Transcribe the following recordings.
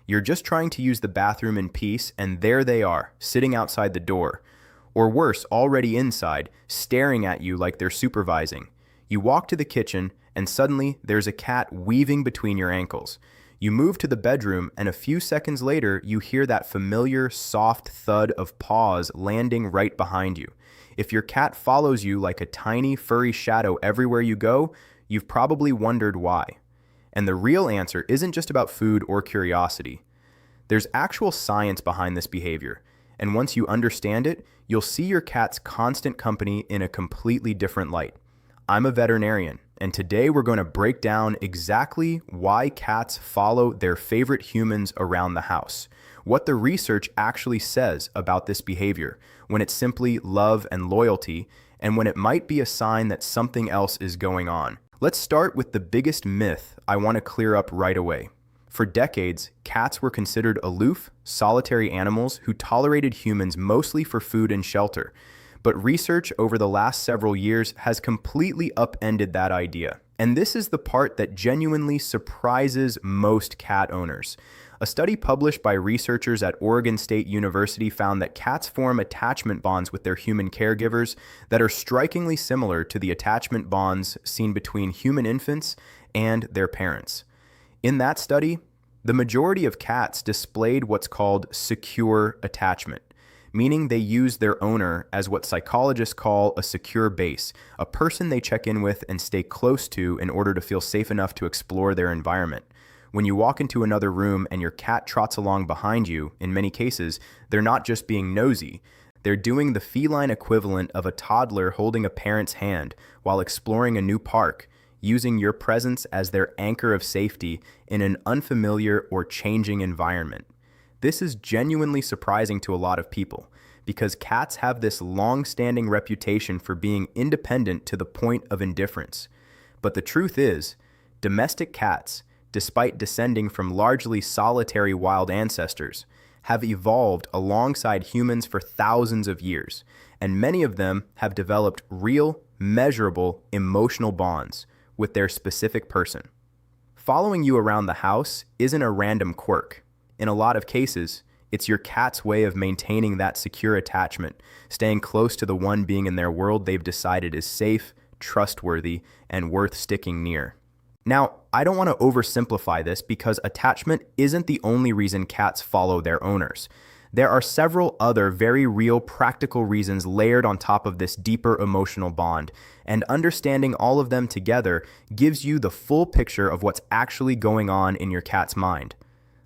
You're just trying to use the bathroom in peace, and there they are, sitting outside the door. Or worse, already inside, staring at you like they're supervising. You walk to the kitchen, and suddenly there's a cat weaving between your ankles. You move to the bedroom, and a few seconds later, you hear that familiar, soft thud of paws landing right behind you. If your cat follows you like a tiny, furry shadow everywhere you go, you've probably wondered why. And the real answer isn't just about food or curiosity. There's actual science behind this behavior, and once you understand it, you'll see your cat's constant company in a completely different light. I'm a veterinarian, and today we're going to break down exactly why cats follow their favorite humans around the house, what the research actually says about this behavior, when it's simply love and loyalty, and when it might be a sign that something else is going on. Let's start with the biggest myth I want to clear up right away. For decades, cats were considered aloof, solitary animals who tolerated humans mostly for food and shelter. But research over the last several years has completely upended that idea. And this is the part that genuinely surprises most cat owners. A study published by researchers at Oregon State University found that cats form attachment bonds with their human caregivers that are strikingly similar to the attachment bonds seen between human infants and their parents. In that study, the majority of cats displayed what's called secure attachment, meaning they use their owner as what psychologists call a secure base, a person they check in with and stay close to in order to feel safe enough to explore their environment. When you walk into another room and your cat trots along behind you, in many cases, they're not just being nosy. They're doing the feline equivalent of a toddler holding a parent's hand while exploring a new park, using your presence as their anchor of safety in an unfamiliar or changing environment. This is genuinely surprising to a lot of people because cats have this long-standing reputation for being independent to the point of indifference. But the truth is, domestic cats, despite descending from largely solitary wild ancestors, have evolved alongside humans for thousands of years, and many of them have developed real, measurable emotional bonds with their specific person. Following you around the house isn't a random quirk. In a lot of cases, it's your cat's way of maintaining that secure attachment, staying close to the one being in their world they've decided is safe, trustworthy, and worth sticking near. Now, I don't want to oversimplify this because attachment isn't the only reason cats follow their owners. There are several other very real practical reasons layered on top of this deeper emotional bond, and understanding all of them together gives you the full picture of what's actually going on in your cat's mind.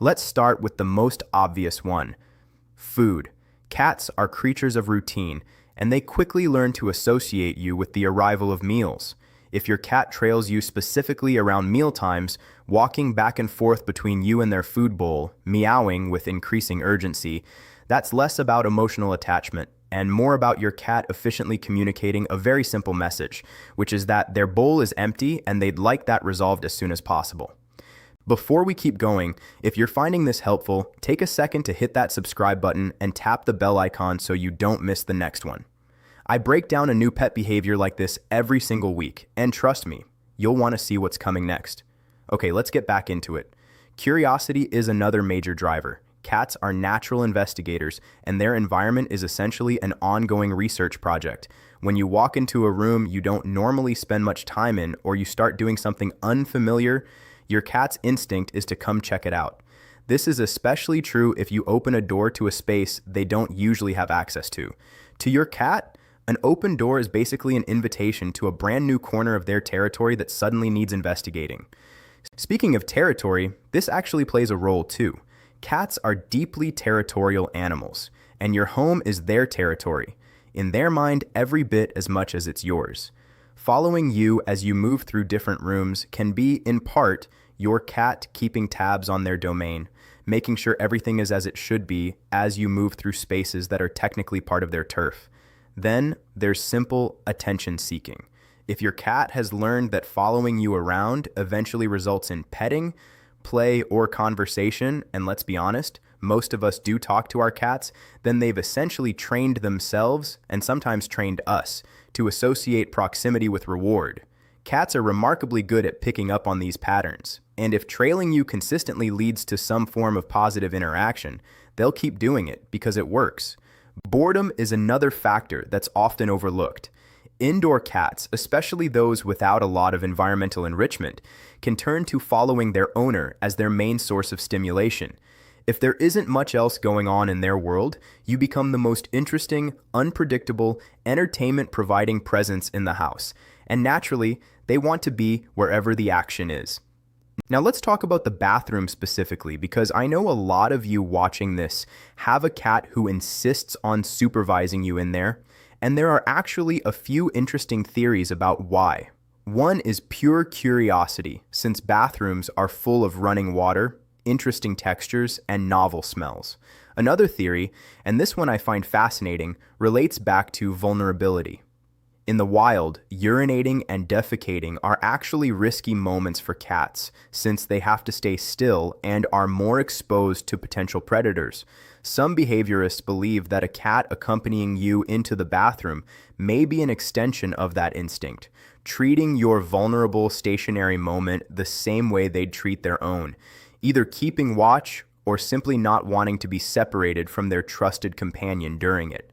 Let's start with the most obvious one: food. Cats are creatures of routine, and they quickly learn to associate you with the arrival of meals. If your cat trails you specifically around meal times, walking back and forth between you and their food bowl, meowing with increasing urgency, that's less about emotional attachment and more about your cat efficiently communicating a very simple message, which is that their bowl is empty and they'd like that resolved as soon as possible. Before we keep going, if you're finding this helpful, take a second to hit that subscribe button and tap the bell icon so you don't miss the next one. I break down a new pet behavior like this every single week, and trust me, you'll want to see what's coming next. Okay, let's get back into it. Curiosity is another major driver. Cats are natural investigators, and their environment is essentially an ongoing research project. When you walk into a room you don't normally spend much time in, or you start doing something unfamiliar, your cat's instinct is to come check it out. This is especially true if you open a door to a space they don't usually have access to. To your cat, an open door is basically an invitation to a brand new corner of their territory that suddenly needs investigating. Speaking of territory, this actually plays a role too. Cats are deeply territorial animals, and your home is their territory, in their mind every bit as much as it's yours. Following you as you move through different rooms can be, in part, your cat keeping tabs on their domain, making sure everything is as it should be as you move through spaces that are technically part of their turf. Then there's simple attention seeking. If your cat has learned that following you around eventually results in petting, play, or conversation, and let's be honest, most of us do talk to our cats, then they've essentially trained themselves, and sometimes trained us, to associate proximity with reward. Cats are remarkably good at picking up on these patterns. And if trailing you consistently leads to some form of positive interaction, they'll keep doing it because it works. Boredom is another factor that's often overlooked. Indoor cats, especially those without a lot of environmental enrichment, can turn to following their owner as their main source of stimulation. If there isn't much else going on in their world, you become the most interesting, unpredictable, entertainment-providing presence in the house, and naturally, they want to be wherever the action is. Now let's talk about the bathroom specifically, because I know a lot of you watching this have a cat who insists on supervising you in there, and there are actually a few interesting theories about why. One is pure curiosity, since bathrooms are full of running water, interesting textures, and novel smells. Another theory, and this one I find fascinating, relates back to vulnerability. In the wild, urinating and defecating are actually risky moments for cats, since they have to stay still and are more exposed to potential predators. Some behaviorists believe that a cat accompanying you into the bathroom may be an extension of that instinct, treating your vulnerable stationary moment the same way they'd treat their own, either keeping watch or simply not wanting to be separated from their trusted companion during it.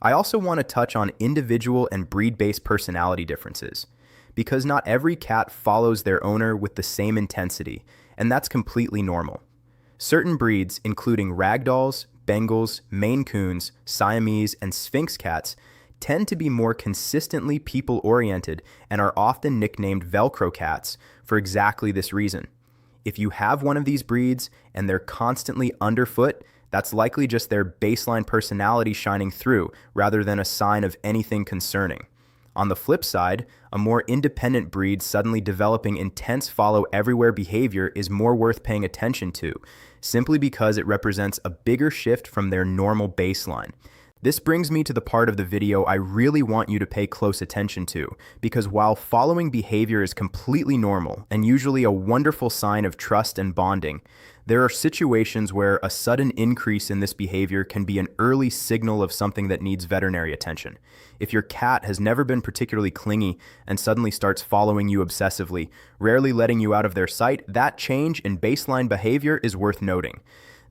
I also want to touch on individual and breed-based personality differences, because not every cat follows their owner with the same intensity, and that's completely normal. Certain breeds, including ragdolls, Bengals, Maine Coons, Siamese, and Sphynx cats, tend to be more consistently people-oriented and are often nicknamed Velcro cats for exactly this reason. If you have one of these breeds and they're constantly underfoot, that's likely just their baseline personality shining through rather than a sign of anything concerning. On the flip side, a more independent breed suddenly developing intense follow-everywhere behavior is more worth paying attention to, simply because it represents a bigger shift from their normal baseline. This brings me to the part of the video I really want you to pay close attention to, because while following behavior is completely normal and usually a wonderful sign of trust and bonding, there are situations where a sudden increase in this behavior can be an early signal of something that needs veterinary attention. If your cat has never been particularly clingy and suddenly starts following you obsessively, rarely letting you out of their sight, that change in baseline behavior is worth noting.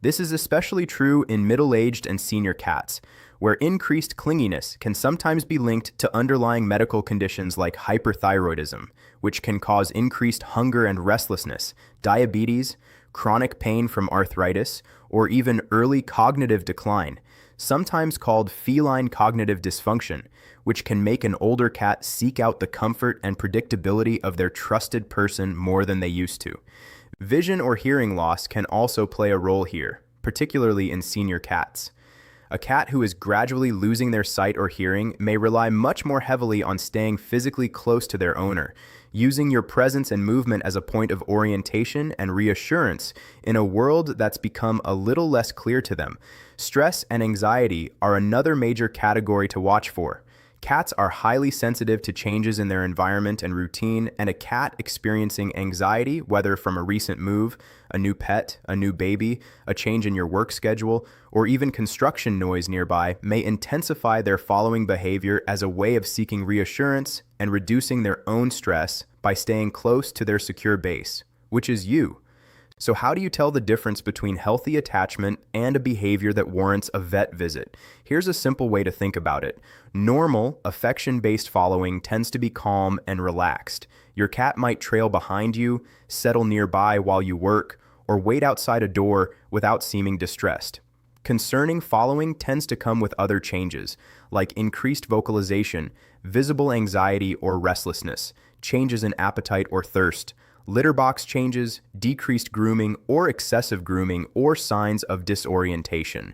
This is especially true in middle-aged and senior cats, where increased clinginess can sometimes be linked to underlying medical conditions like hyperthyroidism, which can cause increased hunger and restlessness, diabetes, chronic pain from arthritis, or even early cognitive decline, sometimes called feline cognitive dysfunction, which can make an older cat seek out the comfort and predictability of their trusted person more than they used to. Vision or hearing loss can also play a role here, particularly in senior cats. A cat who is gradually losing their sight or hearing may rely much more heavily on staying physically close to their owner, using your presence and movement as a point of orientation and reassurance in a world that's become a little less clear to them. Stress and anxiety are another major category to watch for. Cats are highly sensitive to changes in their environment and routine, and a cat experiencing anxiety, whether from a recent move, a new pet, a new baby, a change in your work schedule, or even construction noise nearby, may intensify their following behavior as a way of seeking reassurance and reducing their own stress by staying close to their secure base, which is you. So how do you tell the difference between healthy attachment and a behavior that warrants a vet visit? Here's a simple way to think about it. Normal, affection-based following tends to be calm and relaxed. Your cat might trail behind you, settle nearby while you work, or wait outside a door without seeming distressed. Concerning following tends to come with other changes, like increased vocalization, visible anxiety or restlessness, changes in appetite or thirst, litter box changes, decreased grooming or excessive grooming, or signs of disorientation.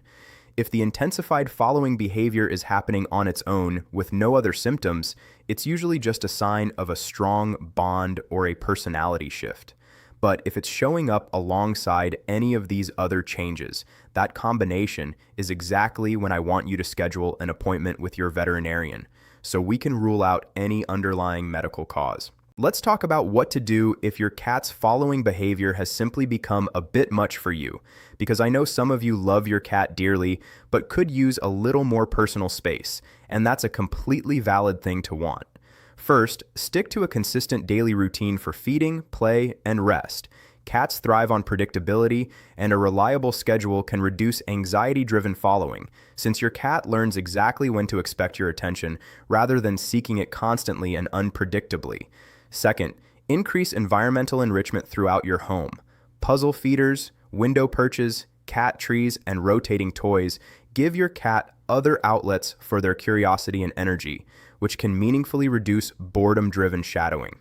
If the intensified following behavior is happening on its own with no other symptoms, it's usually just a sign of a strong bond or a personality shift. But if it's showing up alongside any of these other changes, that combination is exactly when I want you to schedule an appointment with your veterinarian, so we can rule out any underlying medical cause. Let's talk about what to do if your cat's following behavior has simply become a bit much for you, because I know some of you love your cat dearly, but could use a little more personal space, and that's a completely valid thing to want. First, stick to a consistent daily routine for feeding, play, and rest. Cats thrive on predictability, and a reliable schedule can reduce anxiety-driven following, since your cat learns exactly when to expect your attention rather than seeking it constantly and unpredictably. Second, increase environmental enrichment throughout your home. Puzzle feeders, window perches, cat trees, and rotating toys give your cat other outlets for their curiosity and energy, which can meaningfully reduce boredom-driven shadowing.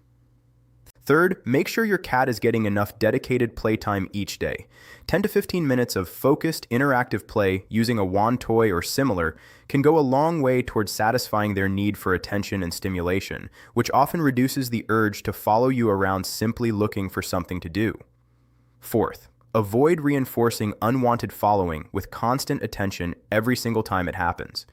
Third, make sure your cat is getting enough dedicated playtime each day. 10 to 15 minutes of focused, interactive play using a wand toy or similar can go a long way towards satisfying their need for attention and stimulation, which often reduces the urge to follow you around simply looking for something to do. Fourth, avoid reinforcing unwanted following with constant attention every single time it happens.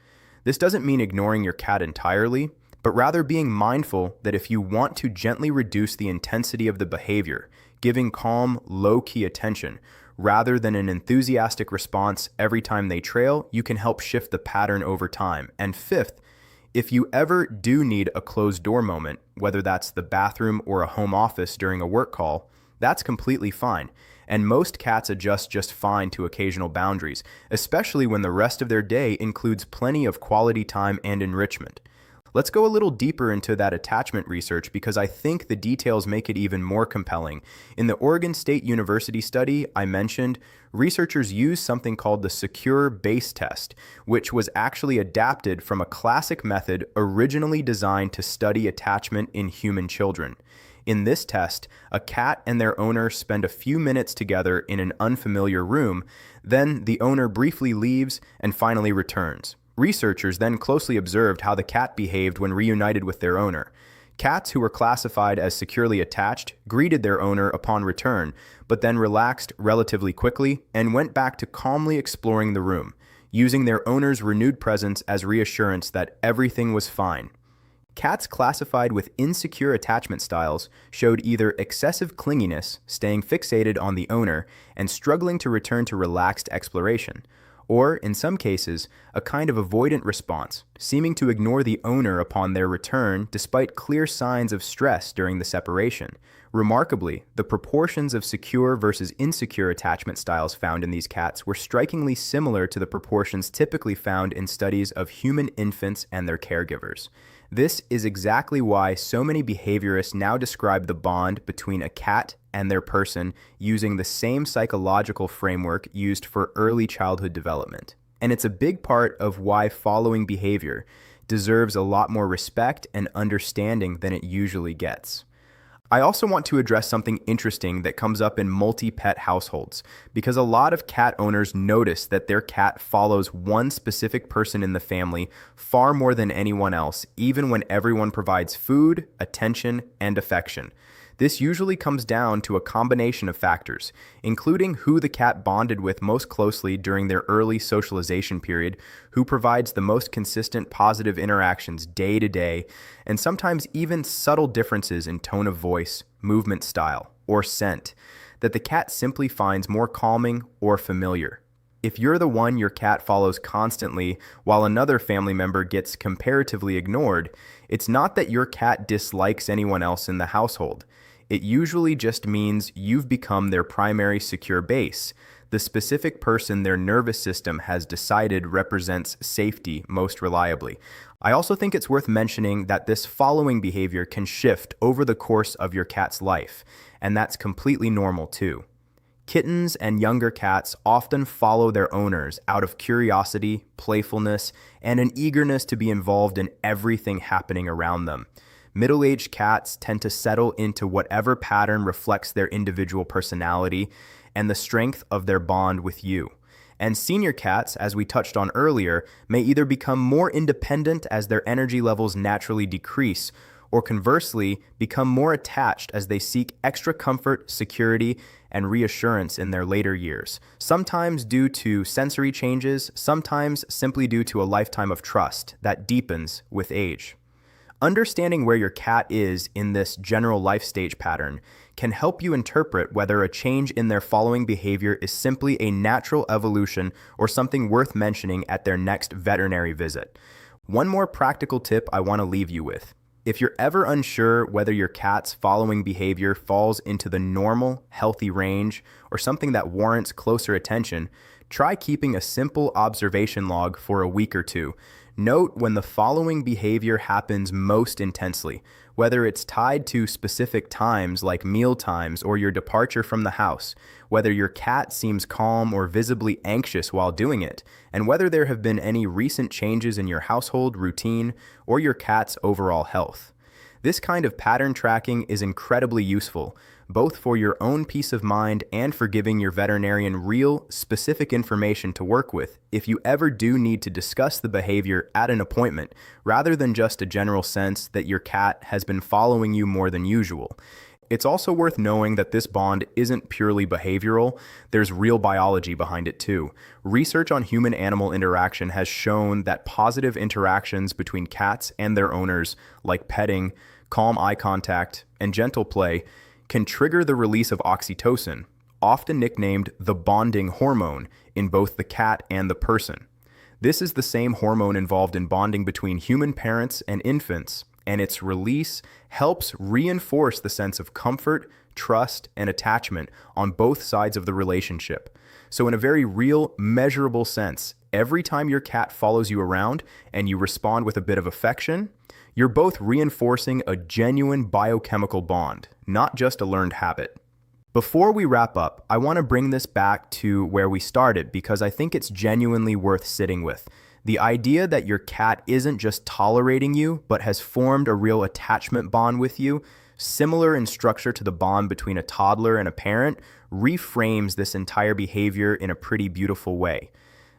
This doesn't mean ignoring your cat entirely, but rather being mindful that if you want to gently reduce the intensity of the behavior, giving calm, low-key attention, rather than an enthusiastic response every time they trail, you can help shift the pattern over time. And fifth, if you ever do need a closed-door moment, whether that's the bathroom or a home office during a work call, that's completely fine. And most cats adjust just fine to occasional boundaries, especially when the rest of their day includes plenty of quality time and enrichment. Let's go a little deeper into that attachment research because I think the details make it even more compelling. In the Oregon State University study I mentioned, researchers used something called the secure base test, which was actually adapted from a classic method originally designed to study attachment in human children. In this test, a cat and their owner spend a few minutes together in an unfamiliar room, then the owner briefly leaves and finally returns. Researchers then closely observed how the cat behaved when reunited with their owner. Cats who were classified as securely attached greeted their owner upon return, but then relaxed relatively quickly and went back to calmly exploring the room, using their owner's renewed presence as reassurance that everything was fine. Cats classified with insecure attachment styles showed either excessive clinginess, staying fixated on the owner, and struggling to return to relaxed exploration, or, in some cases, a kind of avoidant response, seeming to ignore the owner upon their return despite clear signs of stress during the separation. Remarkably, the proportions of secure versus insecure attachment styles found in these cats were strikingly similar to the proportions typically found in studies of human infants and their caregivers. This is exactly why so many behaviorists now describe the bond between a cat and their person using the same psychological framework used for early childhood development. And it's a big part of why following behavior deserves a lot more respect and understanding than it usually gets. I also want to address something interesting that comes up in multi-pet households, because a lot of cat owners notice that their cat follows one specific person in the family far more than anyone else, even when everyone provides food, attention, and affection. This usually comes down to a combination of factors, including who the cat bonded with most closely during their early socialization period, who provides the most consistent positive interactions day to day, and sometimes even subtle differences in tone of voice, movement style, or scent that the cat simply finds more calming or familiar. If you're the one your cat follows constantly while another family member gets comparatively ignored, it's not that your cat dislikes anyone else in the household. It usually just means you've become their primary secure base, the specific person their nervous system has decided represents safety most reliably. I also think it's worth mentioning that this following behavior can shift over the course of your cat's life, and that's completely normal too. Kittens and younger cats often follow their owners out of curiosity, playfulness, and an eagerness to be involved in everything happening around them. Middle-aged cats tend to settle into whatever pattern reflects their individual personality and the strength of their bond with you. And senior cats, as we touched on earlier, may either become more independent as their energy levels naturally decrease, or conversely, become more attached as they seek extra comfort, security, and reassurance in their later years, sometimes due to sensory changes, sometimes simply due to a lifetime of trust that deepens with age. Understanding where your cat is in this general life stage pattern can help you interpret whether a change in their following behavior is simply a natural evolution or something worth mentioning at their next veterinary visit. One more practical tip I want to leave you with. If you're ever unsure whether your cat's following behavior falls into the normal, healthy range or something that warrants closer attention, try keeping a simple observation log for a week or two. Note when the following behavior happens most intensely, whether it's tied to specific times like meal times or your departure from the house, whether your cat seems calm or visibly anxious while doing it, and whether there have been any recent changes in your household routine or your cat's overall health. This kind of pattern tracking is incredibly useful, both for your own peace of mind and for giving your veterinarian real, specific information to work with if you ever do need to discuss the behavior at an appointment, rather than just a general sense that your cat has been following you more than usual. It's also worth knowing that this bond isn't purely behavioral, there's real biology behind it too. Research on human-animal interaction has shown that positive interactions between cats and their owners, like petting, calm eye contact, and gentle play, can trigger the release of oxytocin, often nicknamed the bonding hormone, in both the cat and the person. This is the same hormone involved in bonding between human parents and infants, and its release helps reinforce the sense of comfort, trust, and attachment on both sides of the relationship. So in a very real, measurable sense, every time your cat follows you around and you respond with a bit of affection, you're both reinforcing a genuine biochemical bond, not just a learned habit. Before we wrap up, I want to bring this back to where we started because I think it's genuinely worth sitting with. The idea that your cat isn't just tolerating you, but has formed a real attachment bond with you, similar in structure to the bond between a toddler and a parent, reframes this entire behavior in a pretty beautiful way.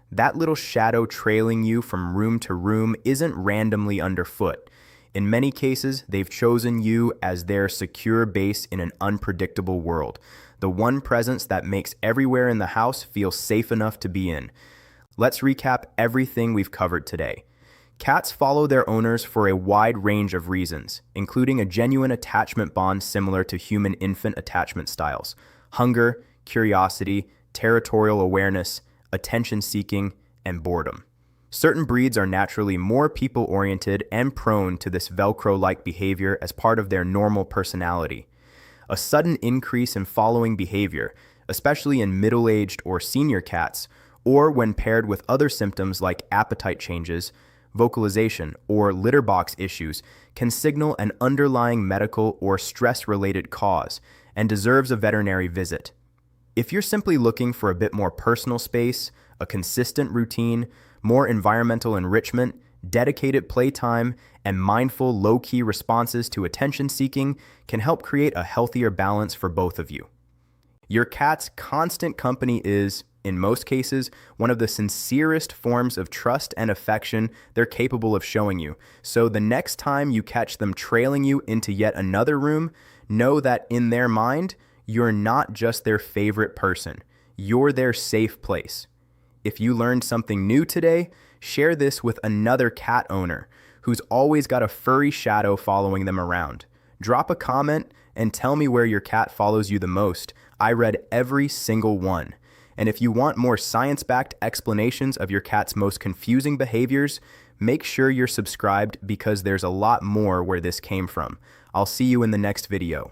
That little shadow trailing you from room to room isn't randomly underfoot. In many cases, they've chosen you as their secure base in an unpredictable world, the one presence that makes everywhere in the house feel safe enough to be in. Let's recap everything we've covered today. Cats follow their owners for a wide range of reasons, including a genuine attachment bond similar to human-infant attachment styles: hunger, curiosity, territorial awareness, attention-seeking, and boredom. Certain breeds are naturally more people-oriented and prone to this Velcro-like behavior as part of their normal personality. A sudden increase in following behavior, especially in middle-aged or senior cats, or when paired with other symptoms like appetite changes, vocalization, or litter box issues, can signal an underlying medical or stress-related cause and deserves a veterinary visit. If you're simply looking for a bit more personal space, a consistent routine, more environmental enrichment, dedicated playtime, and mindful low-key responses to attention-seeking can help create a healthier balance for both of you. Your cat's constant company is, in most cases, one of the sincerest forms of trust and affection they're capable of showing you. So the next time you catch them trailing you into yet another room, know that in their mind, you're not just their favorite person. You're their safe place. If you learned something new today, share this with another cat owner who's always got a furry shadow following them around. Drop a comment and tell me where your cat follows you the most. I read every single one. And if you want more science-backed explanations of your cat's most confusing behaviors, make sure you're subscribed because there's a lot more where this came from. I'll see you in the next video.